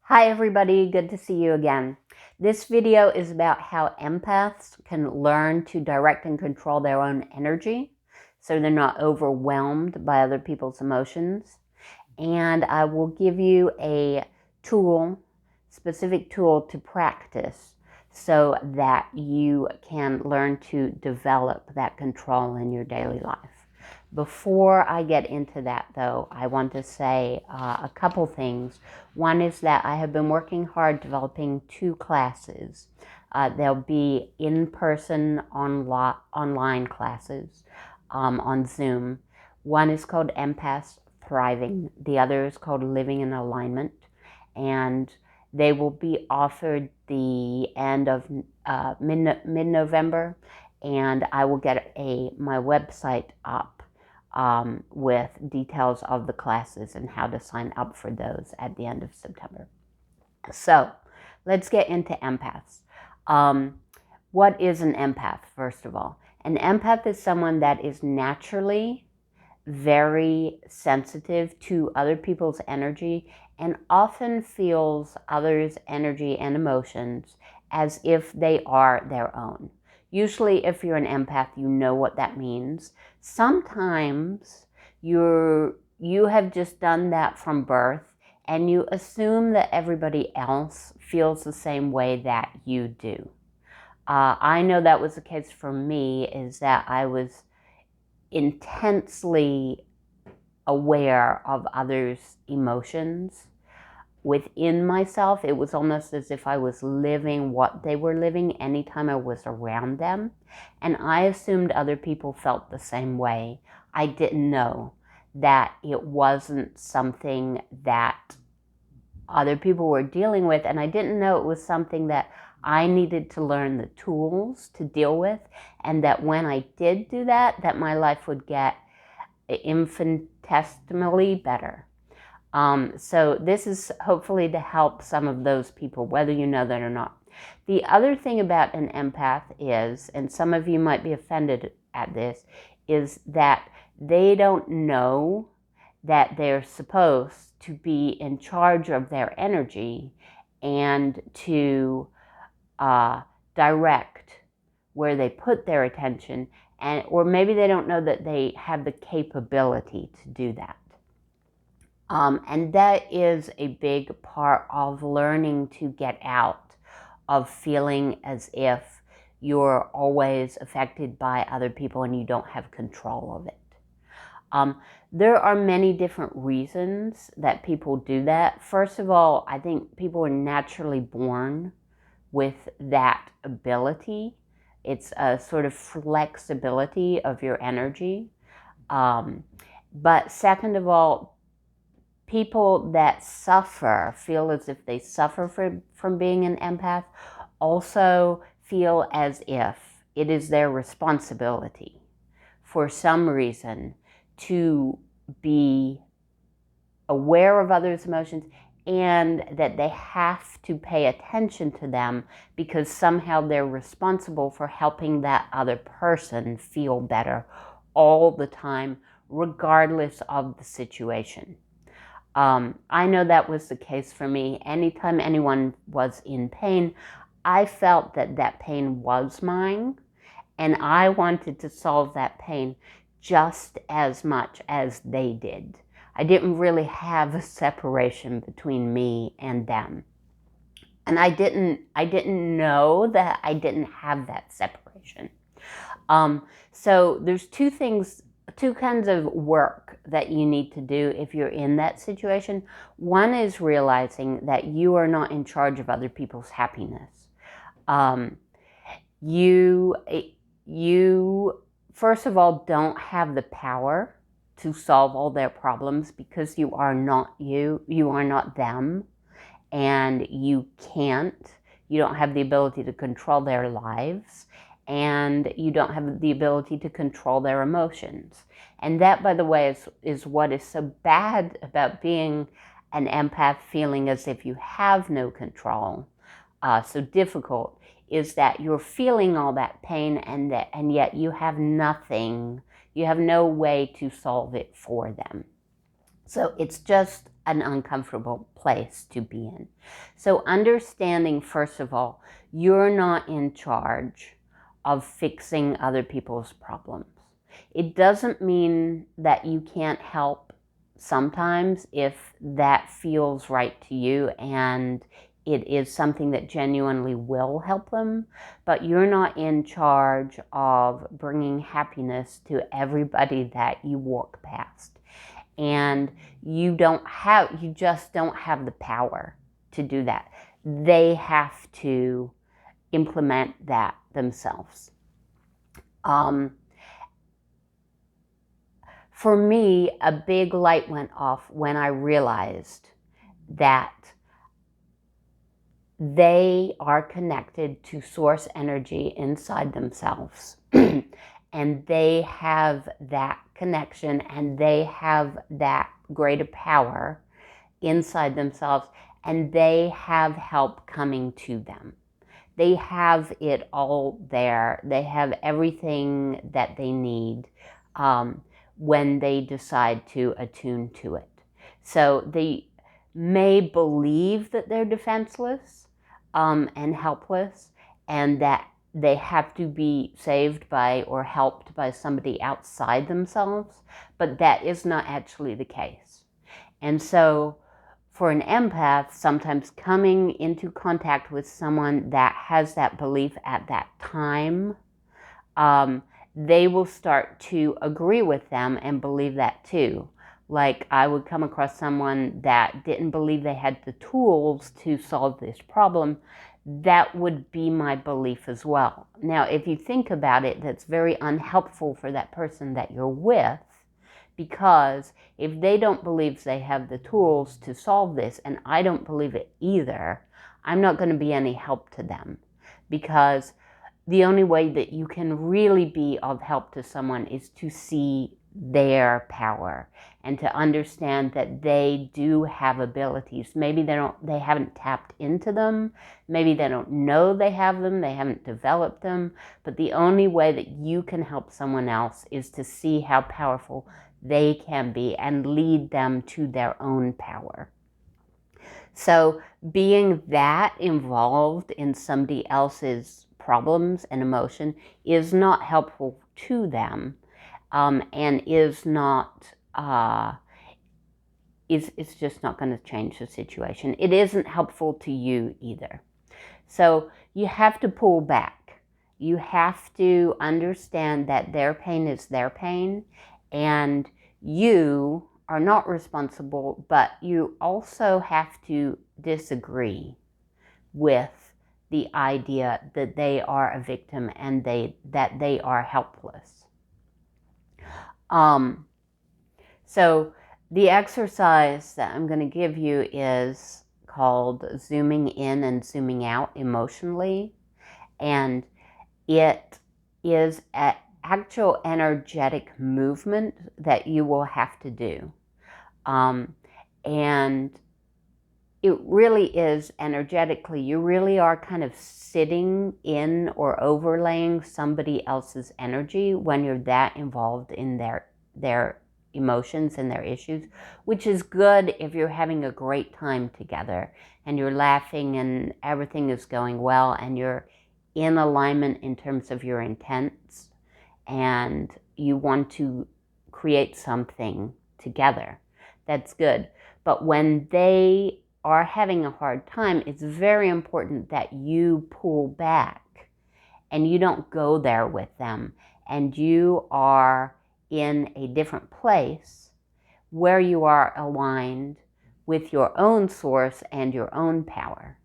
Hi everybody, good to see you again. This video is about how empaths can learn to direct and control their own energy so they're not overwhelmed by other people's emotions. And I will give you a specific tool to practice so that you can learn to develop that control in your daily life. Before I get into that, though, I want to say a couple things. One is that I have been working hard developing 2 classes. There'll be in-person online classes on Zoom. One is called Empaths Thriving. The other is called Living in Alignment. And they will be offered the end of mid-November. And I will get my website up with details of the classes and how to sign up for those at the end of September. So let's get into empaths. What is an empath, first of all? An empath is someone that is naturally very sensitive to other people's energy and often feels others' energy and emotions as if they are their own. Usually, if you're an empath, you know what that means. Sometimes you have just done that from birth and you assume that everybody else feels the same way that you do. I know that was the case for me, is that I was intensely aware of others' emotions within myself. It was almost as if I was living what they were living anytime I was around them. And I assumed other people felt the same way. I didn't know that it wasn't something that other people were dealing with. And I didn't know it was something that I needed to learn the tools to deal with. And that when I did do that, that my life would get infinitesimally better. So this is hopefully to help some of those people, whether you know that or not. The other thing about an empath is, and some of you might be offended at this, is that they don't know that they're supposed to be in charge of their energy and to direct where they put their attention, or maybe they don't know that they have the capability to do that. And that is a big part of learning to get out of feeling as if you're always affected by other people and you don't have control of it. There are many different reasons that people do that. First of all, I think people are naturally born with that ability. It's a sort of flexibility of your energy. But second of all, people that feel as if they suffer from being an empath, also feel as if it is their responsibility for some reason to be aware of others' emotions and that they have to pay attention to them because somehow they're responsible for helping that other person feel better all the time, regardless of the situation. I know that was the case for me. Anytime anyone was in pain, I felt that that pain was mine, and I wanted to solve that pain just as much as they did. I didn't really have a separation between me and them. And I didn't know that I didn't have that separation. So there's two kinds of work that you need to do if you're in that situation. One is realizing that you are not in charge of other people's happiness. You first of all don't have the power to solve all their problems because you are not you are not them, and you don't have the ability to control their lives, and you don't have the ability to control their emotions. And that, by the way, is what is so bad about being an empath, feeling as if you have no control, so difficult, is that you're feeling all that pain and yet you have nothing, you have no way to solve it for them. So it's just an uncomfortable place to be in. So understanding, first of all, you're not in charge of fixing other people's problems. It doesn't mean that you can't help sometimes if that feels right to you and it is something that genuinely will help them, but you're not in charge of bringing happiness to everybody that you walk past. And you just don't have the power to do that. They have to implement that themselves. For me, a big light went off when I realized that they are connected to source energy inside themselves. And they have that connection and they have that greater power inside themselves, and they have help coming to them. They have it all there. They have everything that they need when they decide to attune to it. So they may believe that they're defenseless and helpless, and that they have to be saved by or helped by somebody outside themselves, but that is not actually the case. And so for an empath, sometimes coming into contact with someone that has that belief at that time, they will start to agree with them and believe that too. Like, I would come across someone that didn't believe they had the tools to solve this problem. That would be my belief as well. Now, if you think about it, that's very unhelpful for that person that you're with, because if they don't believe they have the tools to solve this, and I don't believe it either, I'm not going to be any help to them. Because the only way that you can really be of help to someone is to see their power and to understand that they do have abilities. Maybe they haven't tapped into them. Maybe they don't know they have them. They haven't developed them. But the only way that you can help someone else is to see how powerful they can be and lead them to their own power. So being that involved in somebody else's problems and emotion is not helpful to them, and is not, it's just not going to change the situation. It isn't helpful to you either. So you have to pull back. You have to understand that their pain is their pain, and you are not responsible, but you also have to disagree with the idea that they are a victim and that they are helpless. So the exercise that I'm going to give you is called zooming in and zooming out emotionally, and it is an actual energetic movement that you will have to do. And it really is energetically, you really are kind of sitting in or overlaying somebody else's energy when you're that involved in their emotions and their issues, which is good if you're having a great time together and you're laughing and everything is going well and you're in alignment in terms of your intents and you want to create something together. That's good. But when they are having a hard time, it's very important that you pull back and you don't go there with them, and you are in a different place where you are aligned with your own source and your own power.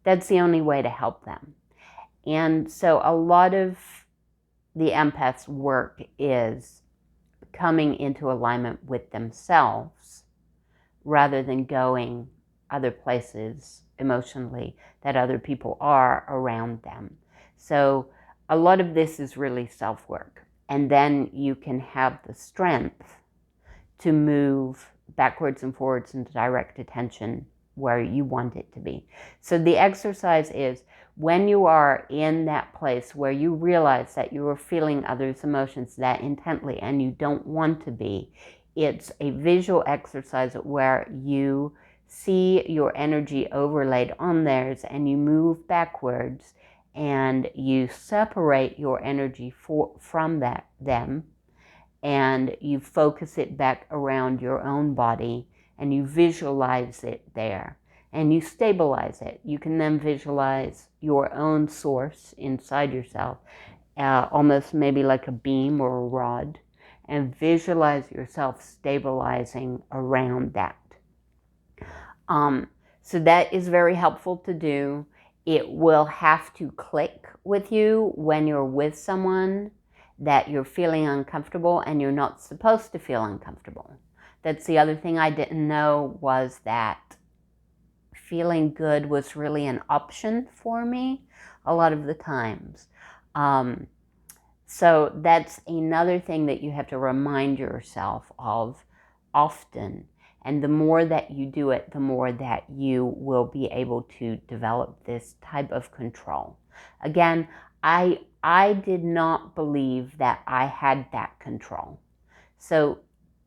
That's the only way to help them. And so a lot of the empath's work is coming into alignment with themselves rather than going other places emotionally that other people are around them. So a lot of this is really self-work. And then you can have the strength to move backwards and forwards and direct attention where you want it to be. So the exercise is, when you are in that place where you realize that you are feeling others' emotions that intently and you don't want to be, It's a visual exercise where you see your energy overlaid on theirs and you move backwards and you separate your energy from them, and you focus it back around your own body and you visualize it there and you stabilize it. You can then visualize your own source inside yourself, almost maybe like a beam or a rod, and visualize yourself stabilizing around that. So that is very helpful to do. It will have to click with you when you're with someone that you're feeling uncomfortable, and you're not supposed to feel uncomfortable. That's the other thing I didn't know, was that feeling good was really an option for me a lot of the times. So that's another thing that you have to remind yourself of often. And the more that you do it, the more that you will be able to develop this type of control. Again, I did not believe that I had that control. So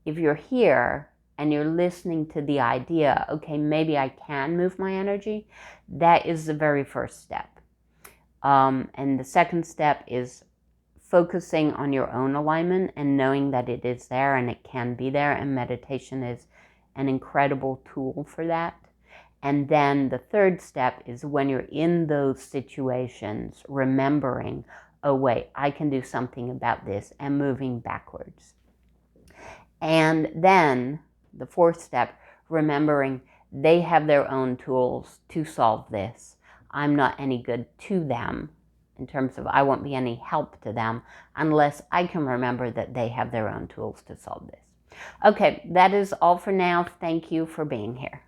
if you're here and you're listening to the idea, okay, maybe I can move my energy, that is the very first step. And the second step is focusing on your own alignment and knowing that it is there and it can be there, and meditation is an incredible tool for that. And then the third step is, when you're in those situations, remembering, oh wait, I can do something about this, and moving backwards. And then the fourth step, remembering they have their own tools to solve this. I'm not any good to them, in terms of I won't be any help to them unless I can remember that they have their own tools to solve this. Okay, that is all for now. Thank you for being here.